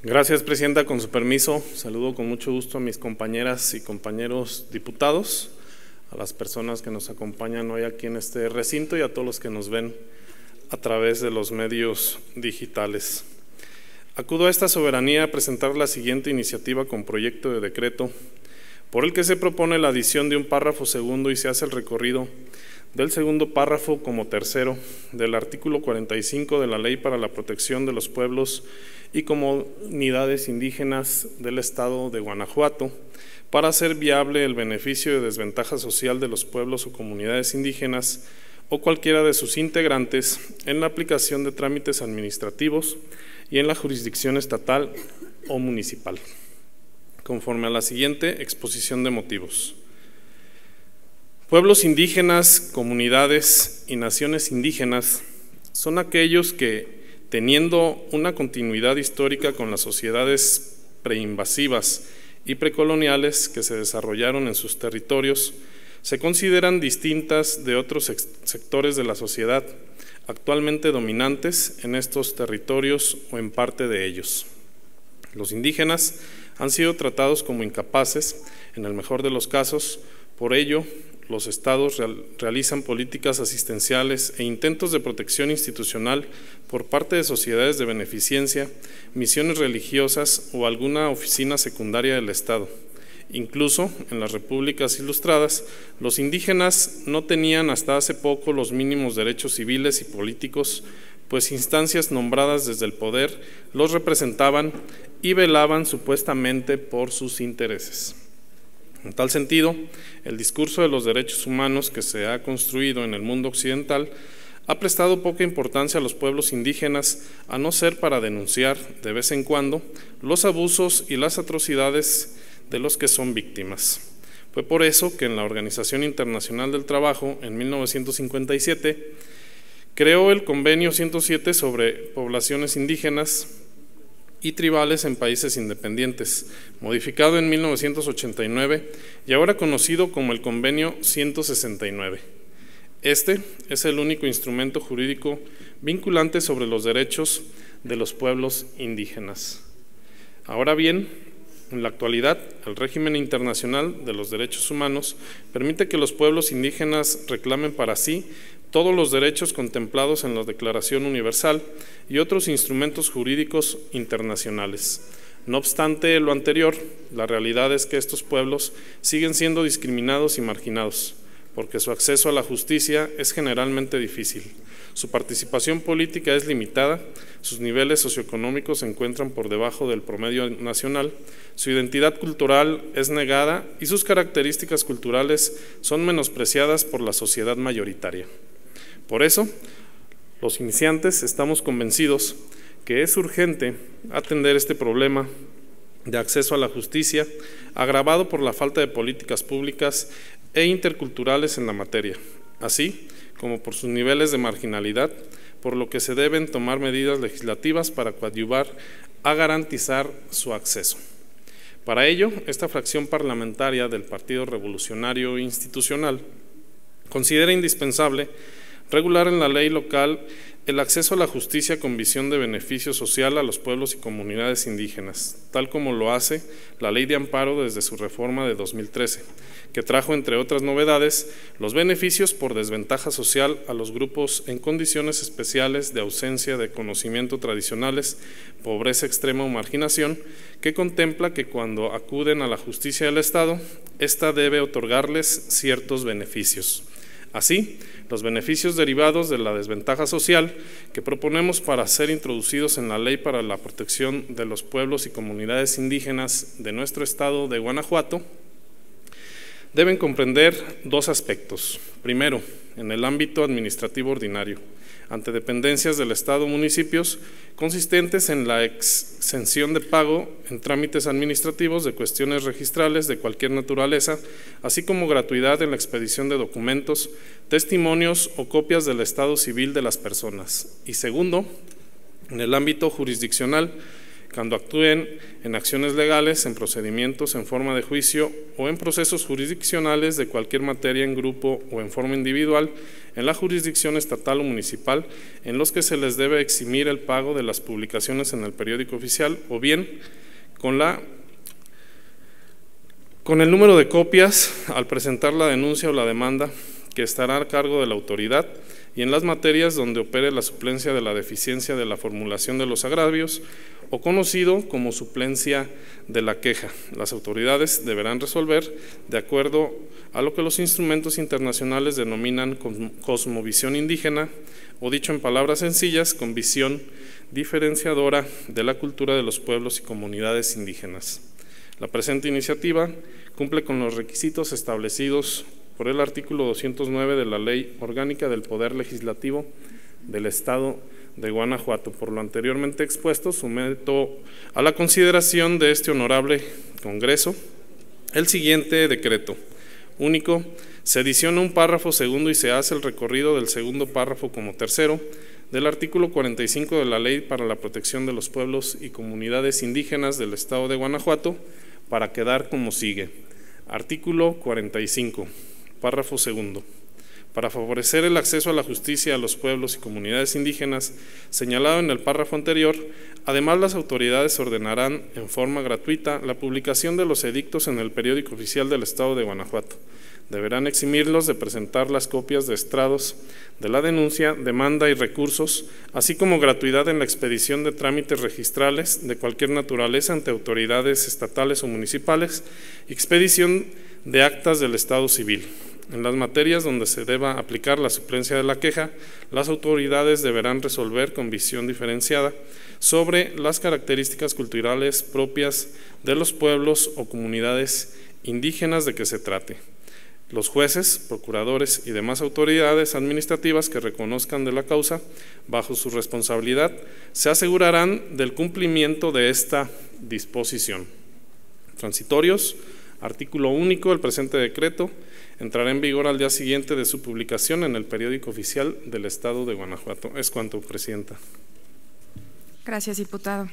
Gracias, Presidenta. Con su permiso, saludo con mucho gusto a mis compañeras y compañeros diputados, a las personas que nos acompañan hoy aquí en este recinto y a todos los que nos ven a través de los medios digitales. Acudo a esta soberanía a presentar la siguiente iniciativa con proyecto de decreto, por el que se propone la adición de un párrafo segundo y se hace el recorrido del segundo párrafo como tercero del artículo 45 de la Ley para la Protección de los Pueblos y Comunidades Indígenas del Estado de Guanajuato, para hacer viable el beneficio de desventaja social de los pueblos o comunidades indígenas o cualquiera de sus integrantes en la aplicación de trámites administrativos y en la jurisdicción estatal o municipal, conforme a la siguiente exposición de motivos. Pueblos indígenas, comunidades y naciones indígenas son aquellos que, teniendo una continuidad histórica con las sociedades preinvasivas y precoloniales que se desarrollaron en sus territorios, se consideran distintas de otros sectores de la sociedad actualmente dominantes en estos territorios o en parte de ellos. Los indígenas han sido tratados como incapaces, en el mejor de los casos. Por ello, los estados realizan políticas asistenciales e intentos de protección institucional por parte de sociedades de beneficencia, misiones religiosas o alguna oficina secundaria del Estado. Incluso en las repúblicas ilustradas, los indígenas no tenían hasta hace poco los mínimos derechos civiles y políticos, pues instancias nombradas desde el poder los representaban y velaban supuestamente por sus intereses. En tal sentido, el discurso de los derechos humanos que se ha construido en el mundo occidental ha prestado poca importancia a los pueblos indígenas, a no ser para denunciar de vez en cuando los abusos y las atrocidades de los que son víctimas. Fue por eso que en la Organización Internacional del Trabajo, en 1957, creó el Convenio 107 sobre poblaciones indígenas y tribales en países independientes, modificado en 1989 y ahora conocido como el Convenio 169. Este es el único instrumento jurídico vinculante sobre los derechos de los pueblos indígenas. Ahora bien, en la actualidad, el régimen internacional de los derechos humanos permite que los pueblos indígenas reclamen para sí todos los derechos contemplados en la Declaración Universal y otros instrumentos jurídicos internacionales. No obstante lo anterior, la realidad es que estos pueblos siguen siendo discriminados y marginados, porque su acceso a la justicia es generalmente difícil, su participación política es limitada, sus niveles socioeconómicos se encuentran por debajo del promedio nacional, su identidad cultural es negada y sus características culturales son menospreciadas por la sociedad mayoritaria. Por eso, los iniciantes estamos convencidos que es urgente atender este problema de acceso a la justicia, agravado por la falta de políticas públicas e interculturales en la materia, así como por sus niveles de marginalidad, por lo que se deben tomar medidas legislativas para coadyuvar a garantizar su acceso. Para ello, esta fracción parlamentaria del Partido Revolucionario Institucional considera indispensable regular en la ley local el acceso a la justicia con visión de beneficio social a los pueblos y comunidades indígenas, tal como lo hace la Ley de Amparo desde su reforma de 2013, que trajo, entre otras novedades, los beneficios por desventaja social a los grupos en condiciones especiales de ausencia de conocimiento tradicionales, pobreza extrema o marginación, que contempla que cuando acuden a la justicia del Estado, ésta debe otorgarles ciertos beneficios. Así, los beneficios derivados de la desventaja social que proponemos para ser introducidos en la Ley para la Protección de los Pueblos y Comunidades Indígenas de nuestro estado de Guanajuato deben comprender dos aspectos. Primero, en el ámbito administrativo ordinario, ante dependencias del Estado o municipios, consistentes en la exención de pago en trámites administrativos de cuestiones registrales de cualquier naturaleza, así como gratuidad en la expedición de documentos, testimonios o copias del estado civil de las personas. Y segundo, en el ámbito jurisdiccional, cuando actúen en acciones legales, en procedimientos en forma de juicio o en procesos jurisdiccionales de cualquier materia en grupo o en forma individual, en la jurisdicción estatal o municipal, en los que se les debe eximir el pago de las publicaciones en el periódico oficial, o bien con el número de copias al presentar la denuncia o la demanda que estará a cargo de la autoridad, y en las materias donde opere la suplencia de la deficiencia de la formulación de los agravios, o conocido como suplencia de la queja. Las autoridades deberán resolver de acuerdo a lo que los instrumentos internacionales denominan cosmovisión indígena, o dicho en palabras sencillas, con visión diferenciadora de la cultura de los pueblos y comunidades indígenas. La presente iniciativa cumple con los requisitos establecidos por el artículo 209 de la Ley Orgánica del Poder Legislativo del Estado de Guanajuato. Por lo anteriormente expuesto, someto a la consideración de este honorable Congreso el siguiente decreto único. Se adiciona un párrafo segundo y se hace el recorrido del segundo párrafo como tercero del artículo 45 de la Ley para la Protección de los Pueblos y Comunidades Indígenas del Estado de Guanajuato, para quedar como sigue. Artículo 45, párrafo segundo. Para favorecer el acceso a la justicia a los pueblos y comunidades indígenas, señalado en el párrafo anterior, además las autoridades ordenarán en forma gratuita la publicación de los edictos en el periódico oficial del Estado de Guanajuato. Deberán eximirlos de presentar las copias de estrados de la denuncia, demanda y recursos, así como gratuidad en la expedición de trámites registrales de cualquier naturaleza ante autoridades estatales o municipales y expedición de actas del Estado civil. En las materias donde se deba aplicar la suplencia de la queja, las autoridades deberán resolver con visión diferenciada sobre las características culturales propias de los pueblos o comunidades indígenas de que se trate. Los jueces, procuradores y demás autoridades administrativas que reconozcan de la causa bajo su responsabilidad se asegurarán del cumplimiento de esta disposición. Transitorios. Artículo único. El presente decreto entrará en vigor al día siguiente de su publicación en el periódico oficial del Estado de Guanajuato. Es cuanto, Presidenta. Gracias, diputado.